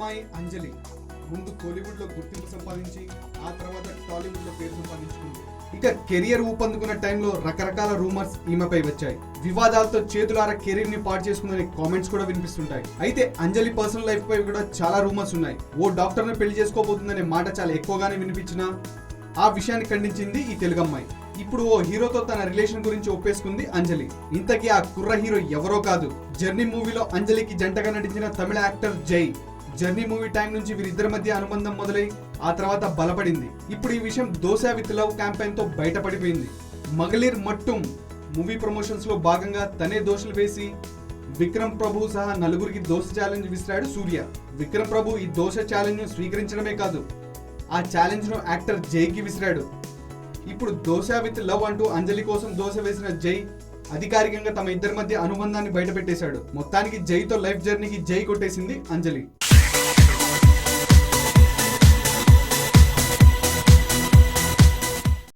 అమ్మాయి అంజలి ముందు కోలీవుడ్ లో గుర్తింపు సంపాదించి ఆ తర్వాత టాలీవుడ్ లో పేరు సంపాదించుకుంది. ఇక కెరియర్ ఊపందుకున్న టైంలో రకరకాల రూమర్స్ ఈమెపై వచ్చాయి. వివాదాలతో చేతులారా కెరీర్ ని పాడు చేసుకుందనే కామెంట్స్ కూడా వినిపిస్తుంటాయి. అయితే అంజలి పర్సనల్ లైఫ్ పై కూడా చాలా రూమర్స్ ఉన్నాయి. ఓ డాక్టర్ ని పెళ్లి చేసుకోబోతుందనే మాట చాలా ఎక్కువగానే వినిపించినా ఆ విషయాన్ని ఖండించింది ఈ తెలుగు అమ్మాయి. ఇప్పుడు ఓ హీరోతో తన రిలేషన్ గురించి ఒప్పేసుకుంది అంజలి. ఇంతకీ ఆ కుర్ర హీరో ఎవరో కాదు, జర్నీ మూవీలో అంజలికి జంటగా నటించిన తమిళ యాక్టర్ జై. జర్నీ మూవీ టైం నుంచి వీరిద్దరి మధ్య అనుబంధం మొదలై ఆ తర్వాత బలపడింది. ఇప్పుడు ఈ విషయం దోసా విత్ లవ్ క్యాంపెయిన్ తో బయటపడిపోయింది. మగలిర్ మట్టుం మూవీ ప్రమోషన్స్ లో భాగంగా తనే దోషులు వేసి విక్రమ్ ప్రభు సహా నలుగురికి దోశ ఛాలెంజ్ విసిరాడు సూర్య. విక్రమ్ ప్రభు ఈ దోశ ఛాలెంజ్ ను స్వీకరించడమే కాదు, ఆ ఛాలెంజ్ ను యాక్టర్ జైకి విసిరాడు. ఇప్పుడు దోశ విత్ లవ్ అంటూ అంజలి కోసం దోశ వేసిన జై అధికారికంగా తమ ఇద్దరి మధ్య అనుబంధాన్ని బయటపెట్టేశాడు. మొత్తానికి జైతో లైఫ్ జర్నీకి జై కొట్టేసింది అంజలి.